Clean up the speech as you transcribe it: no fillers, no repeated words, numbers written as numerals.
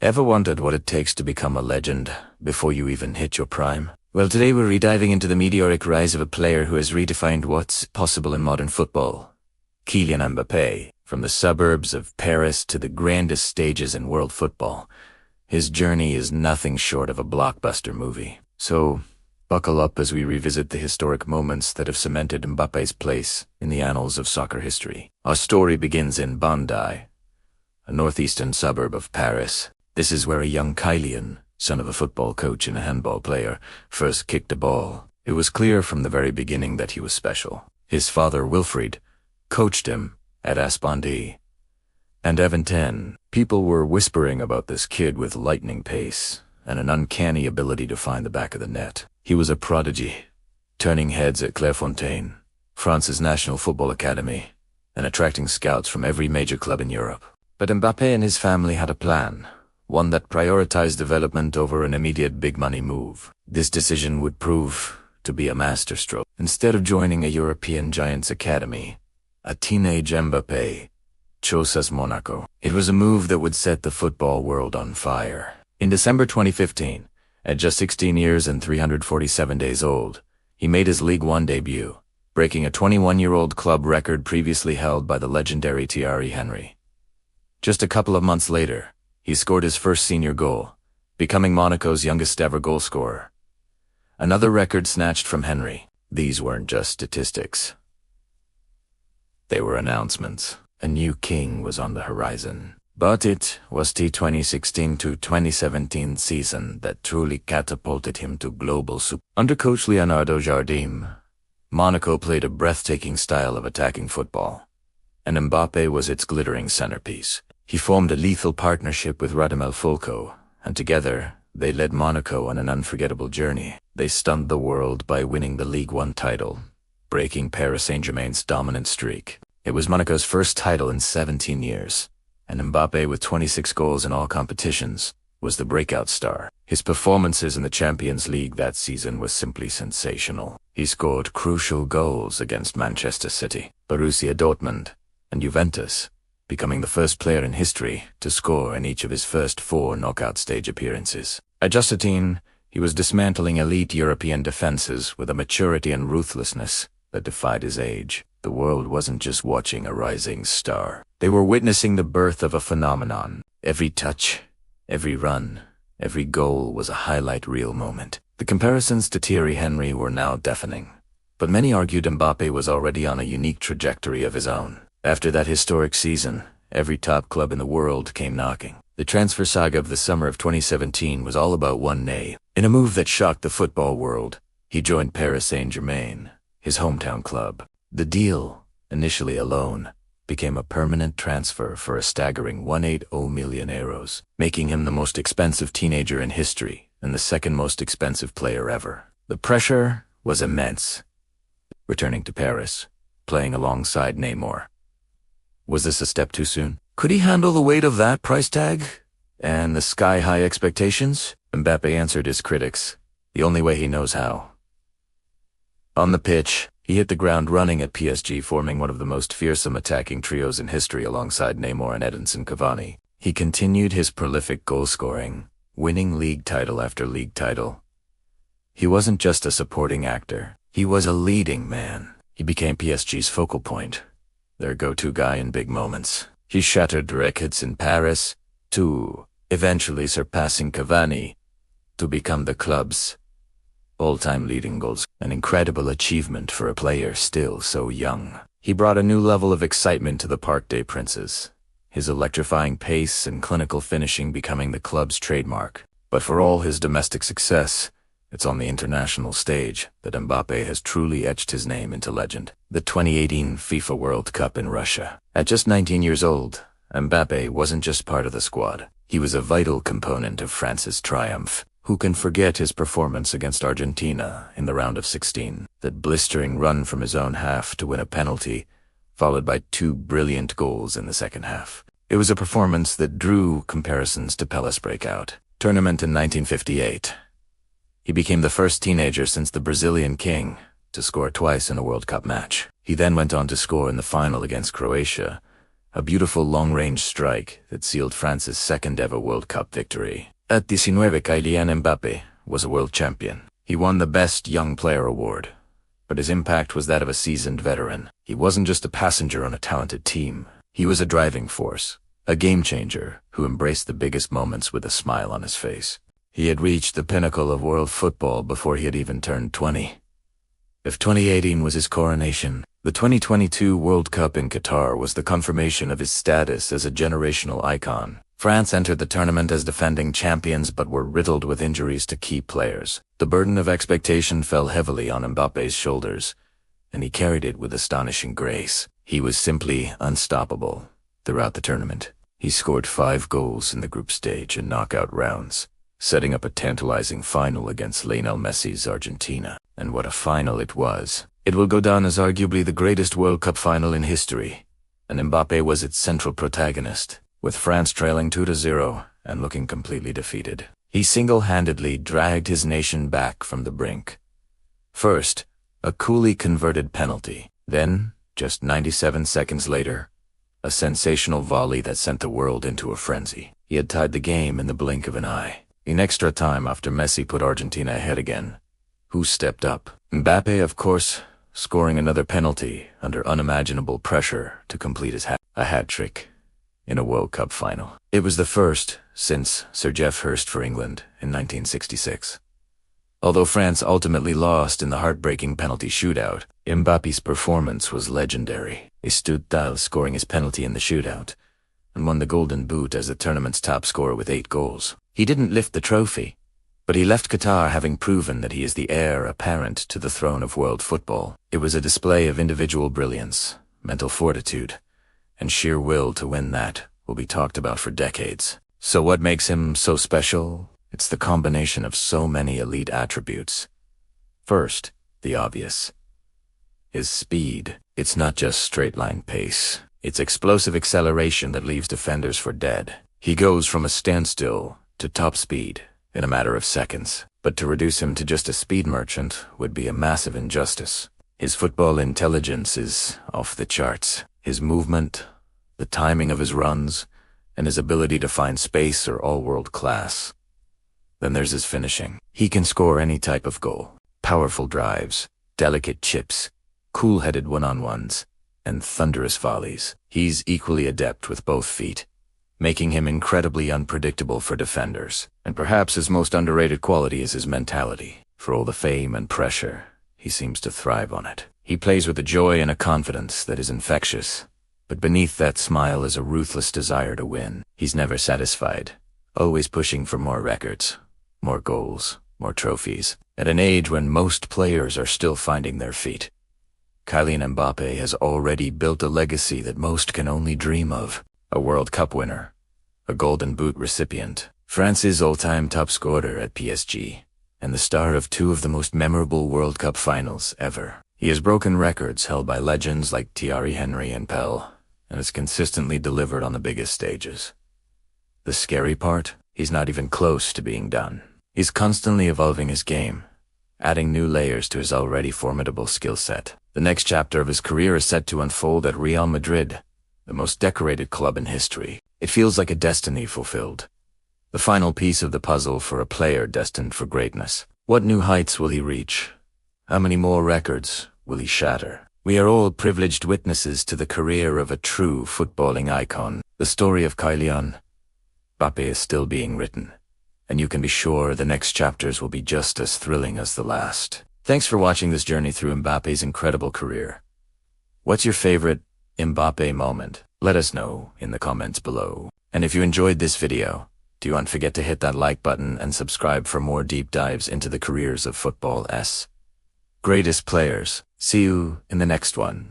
Ever wondered what it takes to become a legend before you even hit your prime? Well, today we're rediving into the meteoric rise of a player who has redefined what's possible in modern football. Kylian Mbappé. From the suburbs of Paris to the grandest stages in world football, his journey is nothing short of a blockbuster movie. So, buckle up as we revisit the historic moments that have cemented Mbappé's place in the annals of soccer history. Our story begins in Bondi, a northeastern suburb of Paris. This is where a young Kylian, son of a football coach and a handball player, first kicked a ball. It was clear from the very beginning that he was special. His father, Wilfried, coached him at Aspondi. And even 10, people were whispering about this kid with lightning pace and an uncanny ability to find the back of the net. He was a prodigy, turning heads at Clairefontaine, France's national football academy, and attracting scouts from every major club in Europe. But Mbappé and his family had a plan, one that prioritized development over an immediate big-money move. This decision would prove to be a masterstroke. Instead of joining a European giant's academy, a teenage Mbappé chose Monaco. It was a move that would set the football world on fire. In December 2015, at just 16 years and 347 days old, he made his Ligue 1 debut, breaking a 21-year-old club record previously held by the legendary Thierry Henry. Just a couple of months later, he scored his first senior goal, becoming Monaco's youngest-ever goalscorer. Another record snatched from Henry. These weren't just statistics. They were announcements. A new king was on the horizon. But it was the 2016 to 2017 season that truly catapulted him to global super. Under coach Leonardo Jardim, Monaco played a breathtaking style of attacking football, and Mbappé was its glittering centerpiece. He formed a lethal partnership with Radamel Falcao, and together they led Monaco on an unforgettable journey. They stunned the world by winning the Ligue 1 title, breaking Paris Saint-Germain's dominant streak. It was Monaco's first title in 17 years, and Mbappé, with 26 goals in all competitions, was the breakout star. His performances in the Champions League that season was simply sensational. He scored crucial goals against Manchester City, Borussia Dortmund, and Juventus, becoming the first player in history to score in each of his first 4 knockout stage appearances. At just 18, he was dismantling elite European defenses with a maturity and ruthlessness that defied his age. The world wasn't just watching a rising star. They were witnessing the birth of a phenomenon. Every touch, every run, every goal was a highlight reel moment. The comparisons to Thierry Henry were now deafening, but many argued Mbappé was already on a unique trajectory of his own. After that historic season, every top club in the world came knocking. The transfer saga of the summer of 2017 was all about one name. In a move that shocked the football world, he joined Paris Saint-Germain, his hometown club. The deal, initially a loan, became a permanent transfer for a staggering €180 million, making him the most expensive teenager in history and the second most expensive player ever. The pressure was immense. Returning to Paris, playing alongside Neymar. Was this a step too soon? Could he handle the weight of that price tag and the sky-high expectations? Mbappé answered his critics the only way he knows how. On the pitch, he hit the ground running at PSG, forming one of the most fearsome attacking trios in history alongside Neymar and Edinson Cavani. He continued his prolific goal-scoring, winning league title after league title. He wasn't just a supporting actor. He was a leading man. He became PSG's focal point, their go-to guy in big moments. He shattered records in Paris, to eventually surpassing Cavani to become the club's all-time leading goals. An incredible achievement for a player still so young. He brought a new level of excitement to the Parc des Princes, his electrifying pace and clinical finishing becoming the club's trademark. But for all his domestic success, it's on the international stage that Mbappé has truly etched his name into legend. The 2018 FIFA World Cup in Russia. At just 19 years old, Mbappé wasn't just part of the squad. He was a vital component of France's triumph. Who can forget his performance against Argentina in the round of 16? That blistering run from his own half to win a penalty, followed by 2 brilliant goals in the second half. It was a performance that drew comparisons to Pellé's breakout tournament in 1958. He became the first teenager since the Brazilian king to score twice in a World Cup match. He then went on to score in the final against Croatia, a beautiful long-range strike that sealed France's second-ever World Cup victory. At 19, Kylian Mbappé was a world champion. He won the Best Young Player award, but his impact was that of a seasoned veteran. He wasn't just a passenger on a talented team. He was a driving force, a game-changer who embraced the biggest moments with a smile on his face. He had reached the pinnacle of world football before he had even turned 20. If 2018 was his coronation, the 2022 World Cup in Qatar was the confirmation of his status as a generational icon. France entered the tournament as defending champions but were riddled with injuries to key players. The burden of expectation fell heavily on Mbappe's shoulders, and he carried it with astonishing grace. He was simply unstoppable throughout the tournament. He scored 5 goals in the group stage and knockout rounds, setting up a tantalizing final against Lionel Messi's Argentina. And what a final it was. It will go down as arguably the greatest World Cup final in history, and Mbappé was its central protagonist. With France trailing 2-0 and looking completely defeated, he single-handedly dragged his nation back from the brink. First, a coolly converted penalty. Then, just 97 seconds later, a sensational volley that sent the world into a frenzy. He had tied the game in the blink of an eye. In extra time after Messi put Argentina ahead again, who stepped up? Mbappé, of course, scoring another penalty under unimaginable pressure to complete his hat-trick in a World Cup final. It was the first since Sir Geoff Hurst for England in 1966. Although France ultimately lost in the heartbreaking penalty shootout, Mbappe's performance was legendary. He stood tall, scoring his penalty in the shootout, and won the Golden Boot as the tournament's top scorer with 8 goals. He didn't lift the trophy, but he left Qatar having proven that he is the heir apparent to the throne of world football. It was a display of individual brilliance, mental fortitude, and sheer will to win that will be talked about for decades. So what makes him so special? It's the combination of so many elite attributes. First, the obvious. His speed. It's not just straight-line pace. It's explosive acceleration that leaves defenders for dead. He goes from a standstill to top speed in a matter of seconds. But to reduce him to just a speed merchant would be a massive injustice. His football intelligence is off the charts. His movement, the timing of his runs, and his ability to find space are all world class. Then there's his finishing. He can score any type of goal. Powerful drives, delicate chips, cool-headed one-on-ones, and thunderous volleys. He's equally adept with both feet, making him incredibly unpredictable for defenders. And perhaps his most underrated quality is his mentality. For all the fame and pressure, he seems to thrive on it. He plays with a joy and a confidence that is infectious. But beneath that smile is a ruthless desire to win. He's never satisfied, always pushing for more records, more goals, more trophies. At an age when most players are still finding their feet, Kylian Mbappé has already built a legacy that most can only dream of. A World Cup winner, a Golden Boot recipient, France's all-time top scorer at PSG, and the star of 2 of the most memorable World Cup finals ever. He has broken records held by legends like Thierry Henry and Pele, and has consistently delivered on the biggest stages. The scary part? He's not even close to being done. He's constantly evolving his game, adding new layers to his already formidable skill set. The next chapter of his career is set to unfold at Real Madrid, the most decorated club in history. It feels like a destiny fulfilled. The final piece of the puzzle for a player destined for greatness. What new heights will he reach? How many more records will he shatter? We are all privileged witnesses to the career of a true footballing icon. The story of Kylian Mbappé is still being written, and you can be sure the next chapters will be just as thrilling as the last. Thanks for watching this journey through Mbappe's incredible career. What's your favorite Mbappé moment? Let us know in the comments below. And if you enjoyed this video, don't forget to hit that like button and subscribe for more deep dives into the careers of football's greatest players. See you in the next one.